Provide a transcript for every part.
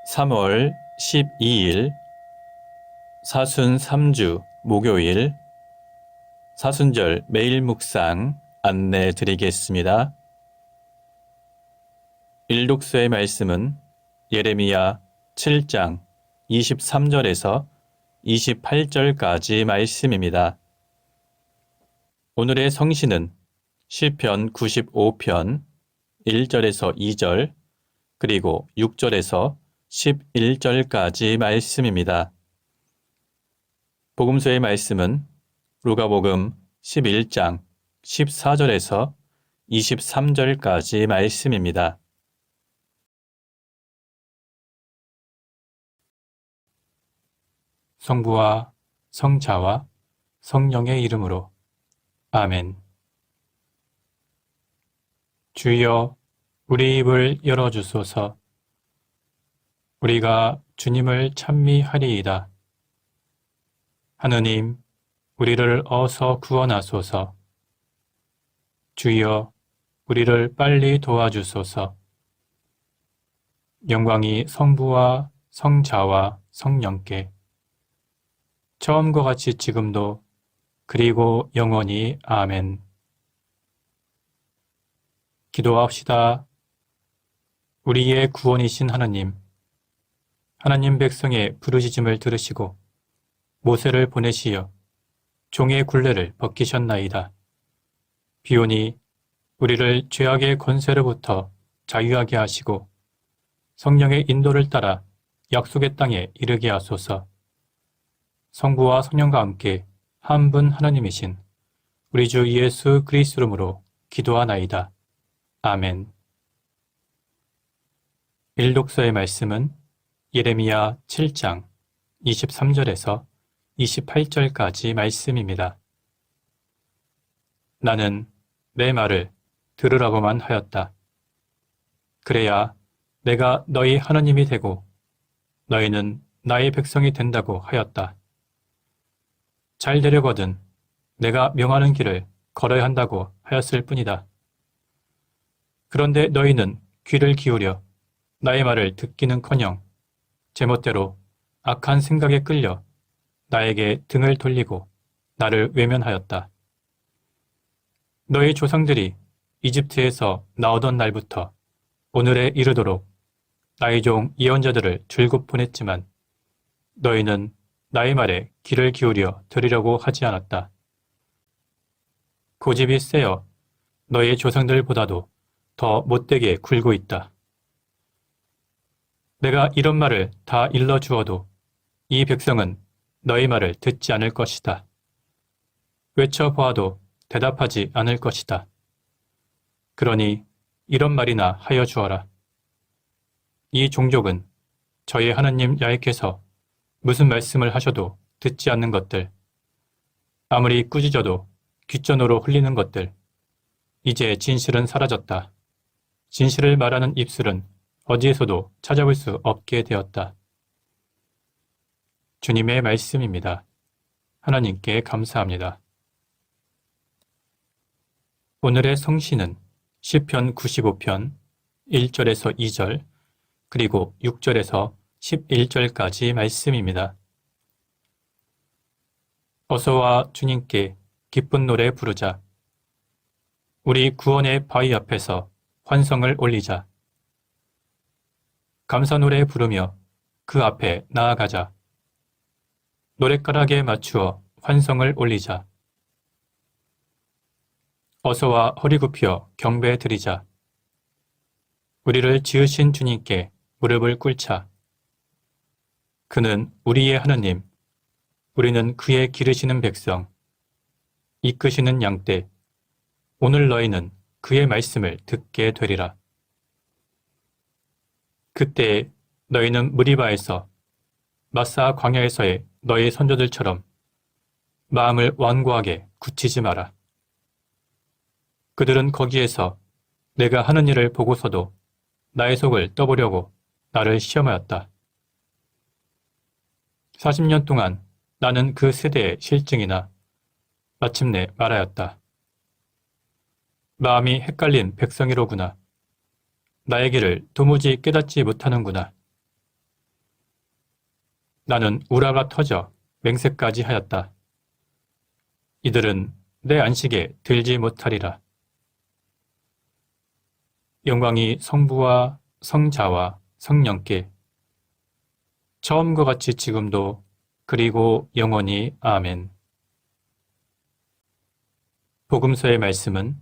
3월 12일 사순 3주 목요일 사순절 매일 묵상 안내 드리겠습니다. 일독서의 말씀은 예레미야 7장 23절에서 28절까지 말씀입니다. 오늘의 성시는 시편 95편 1절에서 2절 그리고 6절에서 11절까지 말씀입니다. 복음서의 말씀은 루가복음 11장 14절에서 23절까지 말씀입니다. 성부와 성자와 성령의 이름으로 아멘. 주여 우리 입을 열어주소서. 우리가 주님을 찬미하리이다. 하느님, 우리를 어서 구원하소서. 주여, 우리를 빨리 도와주소서. 영광이 성부와 성자와 성령께 처음과 같이 지금도 그리고 영원히 아멘. 기도합시다. 우리의 구원이신 하나님, 하나님 백성의 부르짖음을 들으시고 모세를 보내시어 종의 굴레를 벗기셨나이다. 비오니 우리를 죄악의 권세로부터 자유하게 하시고 성령의 인도를 따라 약속의 땅에 이르게 하소서. 성부와 성령과 함께 한 분 하나님이신 우리 주 예수 그리스도 이름으로 기도하나이다. 아멘. 일독서의 말씀은 예레미야 7장 23절에서 28절까지 말씀입니다. 나는 내 말을 들으라고만 하였다. 그래야 내가 너희 하나님이 되고 너희는 나의 백성이 된다고 하였다. 잘 되려거든 내가 명하는 길을 걸어야 한다고 하였을 뿐이다. 그런데 너희는 귀를 기울여 나의 말을 듣기는커녕 제멋대로 악한 생각에 끌려 나에게 등을 돌리고 나를 외면하였다. 너희 조상들이 이집트에서 나오던 날부터 오늘에 이르도록 나의 종 예언자들을 줄곧 보냈지만 너희는 나의 말에 귀를 기울여 들으려고 하지 않았다. 고집이 세어 너희 조상들보다도 더 못되게 굴고 있다. 내가 이런 말을 다 일러주어도 이 백성은 너희 말을 듣지 않을 것이다. 외쳐보아도 대답하지 않을 것이다. 그러니 이런 말이나 하여 주어라. 이 종족은 저희 하나님 야훼께서 무슨 말씀을 하셔도 듣지 않는 것들, 아무리 꾸짖어도 귓전으로 흘리는 것들, 이제 진실은 사라졌다. 진실을 말하는 입술은 어디에서도 찾아볼 수 없게 되었다. 주님의 말씀입니다. 하나님께 감사합니다. 오늘의 성시는 시편 95편 1절에서 2절 그리고 6절에서 11절까지 말씀입니다. 어서와 주님께 기쁜 노래 부르자. 우리 구원의 바위 앞에서 환성을 올리자. 감사 노래 부르며 그 앞에 나아가자. 노랫가락에 맞추어 환성을 올리자. 어서와 허리 굽혀 경배 드리자. 우리를 지으신 주님께 무릎을 꿇자. 그는 우리의 하나님, 우리는 그의 기르시는 백성, 이끄시는 양떼, 오늘 너희는 그의 말씀을 듣게 되리라. 그때 너희는 무리바에서 마사 광야에서의 너희 선조들처럼 마음을 완고하게 굳히지 마라. 그들은 거기에서 내가 하는 일을 보고서도 나의 속을 떠보려고 나를 시험하였다. 40년 동안 나는 그 세대의 실증이나 마침내 말하였다. 마음이 헷갈린 백성이로구나. 나의 길을 도무지 깨닫지 못하는구나. 나는 우라가 터져 맹세까지 하였다. 이들은 내 안식에 들지 못하리라. 영광이 성부와 성자와 성령께 처음과 같이 지금도 그리고 영원히 아멘. 복음서의 말씀은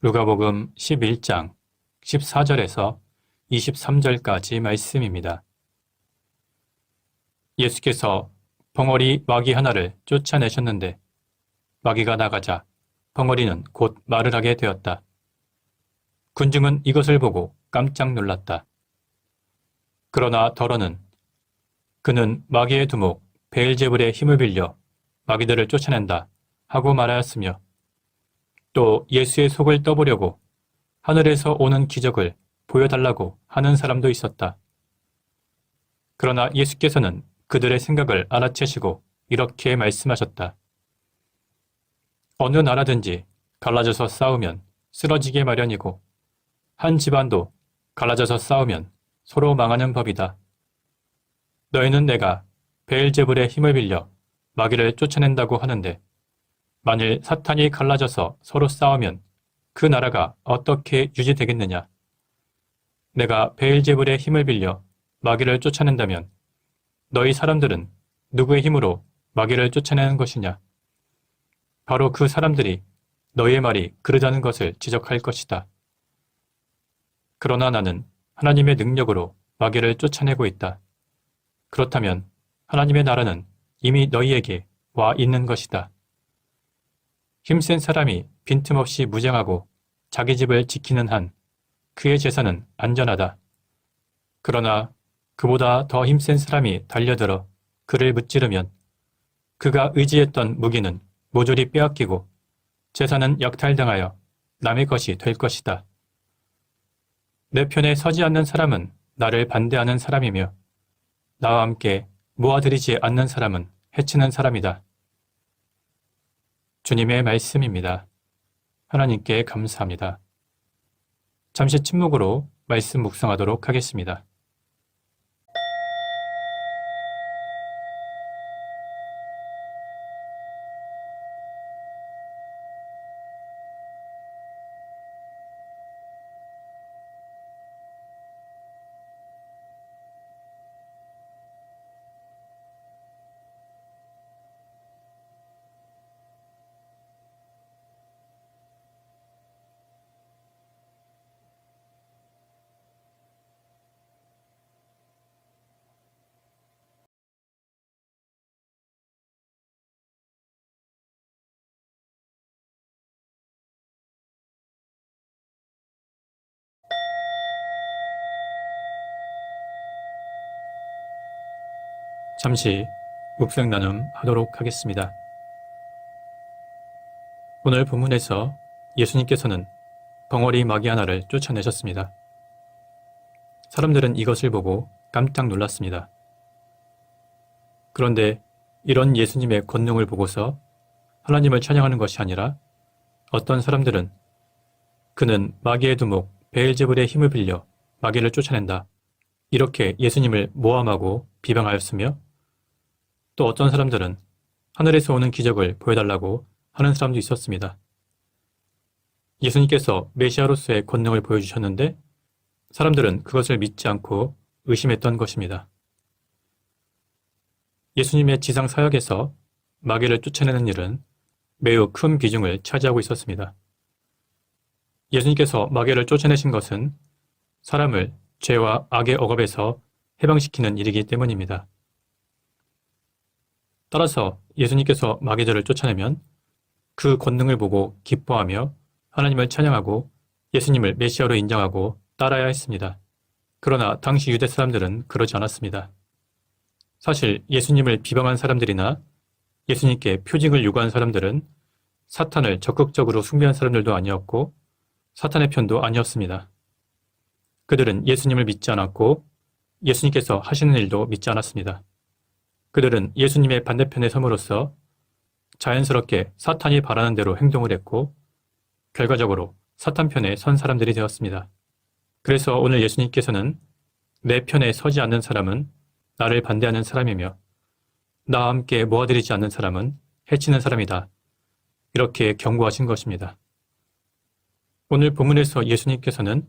루가복음 11장 14절에서 23절까지 말씀입니다. 예수께서 벙어리 마귀 하나를 쫓아내셨는데 마귀가 나가자 벙어리는 곧 말을 하게 되었다. 군중은 이것을 보고 깜짝 놀랐다. 그러나 더러는 그는 마귀의 두목 베엘제불의 힘을 빌려 마귀들을 쫓아낸다 하고 말하였으며 또 예수의 속을 떠보려고 하늘에서 오는 기적을 보여달라고 하는 사람도 있었다. 그러나 예수께서는 그들의 생각을 알아채시고 이렇게 말씀하셨다. 어느 나라든지 갈라져서 싸우면 쓰러지게 마련이고 한 집안도 갈라져서 싸우면 서로 망하는 법이다. 너희는 내가 베엘제불의 힘을 빌려 마귀를 쫓아낸다고 하는데 만일 사탄이 갈라져서 서로 싸우면 그 나라가 어떻게 유지되겠느냐? 내가 베엘제불의 힘을 빌려 마귀를 쫓아낸다면 너희 사람들은 누구의 힘으로 마귀를 쫓아내는 것이냐? 바로 그 사람들이 너희의 말이 그러자는 것을 지적할 것이다. 그러나 나는 하나님의 능력으로 마귀를 쫓아내고 있다. 그렇다면 하나님의 나라는 이미 너희에게 와 있는 것이다. 힘센 사람이 빈틈없이 무장하고 자기 집을 지키는 한 그의 재산은 안전하다. 그러나 그보다 더 힘센 사람이 달려들어 그를 무찌르면 그가 의지했던 무기는 모조리 빼앗기고 재산은 약탈당하여 남의 것이 될 것이다. 내 편에 서지 않는 사람은 나를 반대하는 사람이며 나와 함께 모아들이지 않는 사람은 해치는 사람이다. 주님의 말씀입니다. 하나님께 감사합니다. 잠시 침묵으로 말씀 묵상하도록 하겠습니다. 잠시 묵상 나눔 하도록 하겠습니다. 오늘 본문에서 예수님께서는 벙어리 마귀 하나를 쫓아내셨습니다. 사람들은 이것을 보고 깜짝 놀랐습니다. 그런데 이런 예수님의 권능을 보고서 하나님을 찬양하는 것이 아니라 어떤 사람들은 그는 마귀의 두목 베엘제불의 힘을 빌려 마귀를 쫓아낸다. 이렇게 예수님을 모함하고 비방하였으며 또 어떤 사람들은 하늘에서 오는 기적을 보여달라고 하는 사람도 있었습니다. 예수님께서 메시아로서의 권능을 보여주셨는데 사람들은 그것을 믿지 않고 의심했던 것입니다. 예수님의 지상 사역에서 마귀를 쫓아내는 일은 매우 큰 비중을 차지하고 있었습니다. 예수님께서 마귀를 쫓아내신 것은 사람을 죄와 악의 억압에서 해방시키는 일이기 때문입니다. 따라서 예수님께서 마귀들을 쫓아내면 그 권능을 보고 기뻐하며 하나님을 찬양하고 예수님을 메시아로 인정하고 따라야 했습니다. 그러나 당시 유대 사람들은 그러지 않았습니다. 사실 예수님을 비방한 사람들이나 예수님께 표징을 요구한 사람들은 사탄을 적극적으로 숭배한 사람들도 아니었고 사탄의 편도 아니었습니다. 그들은 예수님을 믿지 않았고 예수님께서 하시는 일도 믿지 않았습니다. 그들은 예수님의 반대편에 섬으로써 자연스럽게 사탄이 바라는 대로 행동을 했고 결과적으로 사탄 편에 선 사람들이 되었습니다. 그래서 오늘 예수님께서는 내 편에 서지 않는 사람은 나를 반대하는 사람이며 나와 함께 모아들이지 않는 사람은 해치는 사람이다. 이렇게 경고하신 것입니다. 오늘 본문에서 예수님께서는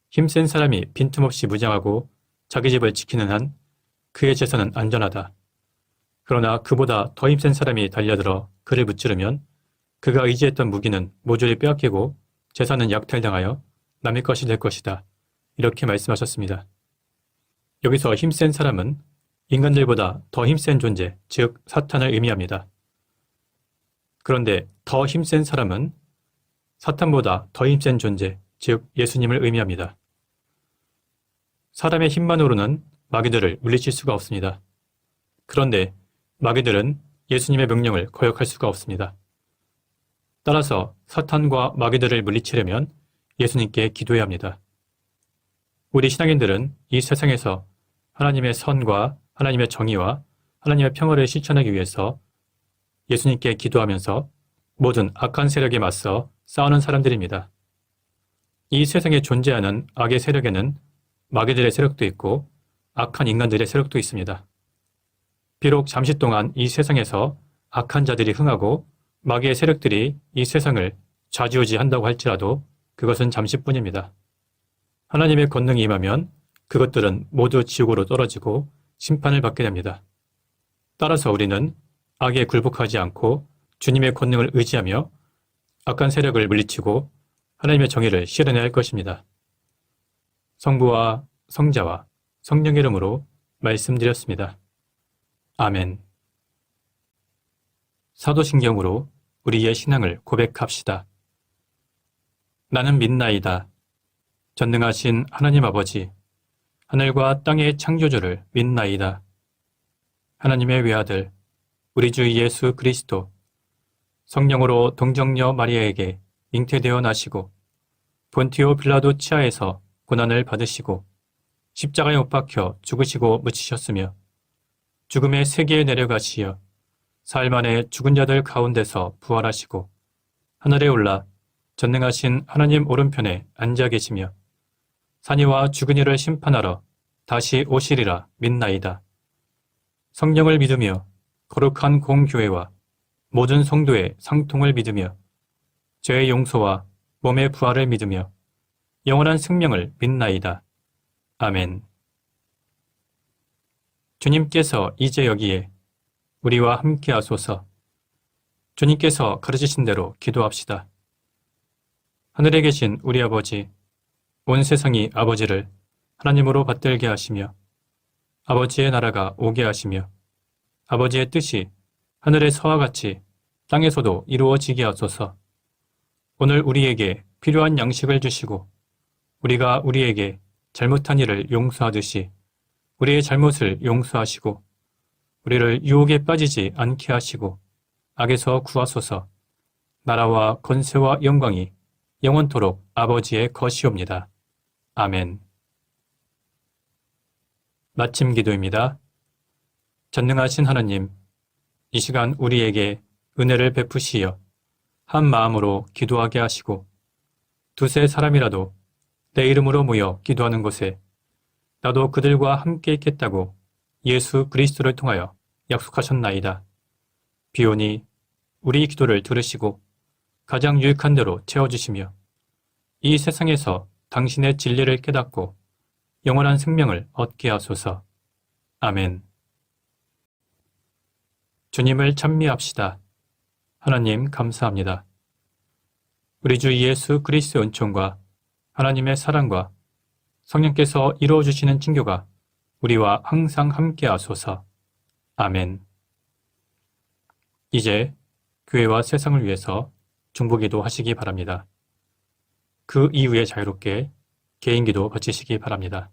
힘센 사람이 빈틈없이 무장하고 자기 집을 지키는 한 그의 재산은 안전하다. 그러나 그보다 더 힘센 사람이 달려들어 그를 무찌르면 그가 의지했던 무기는 모조리 빼앗기고 재산은 약탈당하여 남의 것이 될 것이다. 이렇게 말씀하셨습니다. 여기서 힘센 사람은 인간들보다 더 힘센 존재, 즉 사탄을 의미합니다. 그런데 더 힘센 사람은 사탄보다 더 힘센 존재, 즉 예수님을 의미합니다. 사람의 힘만으로는 마귀들을 물리칠 수가 없습니다. 그런데 마귀들은 예수님의 명령을 거역할 수가 없습니다. 따라서 사탄과 마귀들을 물리치려면 예수님께 기도해야 합니다. 우리 신앙인들은 이 세상에서 하나님의 선과 하나님의 정의와 하나님의 평화를 실천하기 위해서 예수님께 기도하면서 모든 악한 세력에 맞서 싸우는 사람들입니다. 이 세상에 존재하는 악의 세력에는 마귀들의 세력도 있고 악한 인간들의 세력도 있습니다. 비록 잠시 동안 이 세상에서 악한 자들이 흥하고 마귀의 세력들이 이 세상을 좌지우지한다고 할지라도 그것은 잠시뿐입니다. 하나님의 권능이 임하면 그것들은 모두 지옥으로 떨어지고 심판을 받게 됩니다. 따라서 우리는 악에 굴복하지 않고 주님의 권능을 의지하며 악한 세력을 물리치고 하나님의 정의를 실현해야 할 것입니다. 성부와 성자와 성령의 이름으로 말씀드렸습니다. 아멘. 사도신경으로 우리의 신앙을 고백합시다. 나는 믿나이다. 전능하신 하나님 아버지, 하늘과 땅의 창조주를 믿나이다. 하나님의 외아들, 우리 주 예수 그리스도, 성령으로 동정녀 마리아에게 잉태되어 나시고 본티오 빌라도 치하에서 고난을 받으시고 십자가에 못 박혀 죽으시고 묻히셨으며 죽음의 세계에 내려가시어 사흘 만에 죽은 자들 가운데서 부활하시고 하늘에 올라 전능하신 하나님 오른편에 앉아 계시며 산이와 죽은 이를 심판하러 다시 오시리라 믿나이다. 성령을 믿으며 거룩한 공교회와 모든 성도의 상통을 믿으며 죄의 용서와 몸의 부활을 믿으며 영원한 생명을 믿나이다. 아멘. 주님께서 이제 여기에 우리와 함께 하소서. 주님께서 가르치신 대로 기도합시다. 하늘에 계신 우리 아버지, 온 세상이 아버지를 하나님으로 받들게 하시며 아버지의 나라가 오게 하시며 아버지의 뜻이 하늘에서와 같이 땅에서도 이루어지게 하소서. 오늘 우리에게 필요한 양식을 주시고 우리가 우리에게 잘못한 일을 용서하듯이 우리의 잘못을 용서하시고 우리를 유혹에 빠지지 않게 하시고 악에서 구하소서. 나라와 권세와 영광이 영원토록 아버지의 것이옵니다. 아멘. 마침 기도입니다. 전능하신 하나님, 이 시간 우리에게 은혜를 베푸시어 한 마음으로 기도하게 하시고 두세 사람이라도 내 이름으로 모여 기도하는 곳에 나도 그들과 함께 있겠다고 예수 그리스도를 통하여 약속하셨나이다. 비오니 우리 기도를 들으시고 가장 유익한 대로 채워주시며 이 세상에서 당신의 진리를 깨닫고 영원한 생명을 얻게 하소서. 아멘. 주님을 찬미합시다. 하나님 감사합니다. 우리 주 예수 그리스도의 은총과 하나님의 사랑과 성령께서 이루어주시는 징교가 우리와 항상 함께 하소서. 아멘. 이제 교회와 세상을 위해서 중보기도 하시기 바랍니다. 그 이후에 자유롭게 개인기도 바치시기 바랍니다.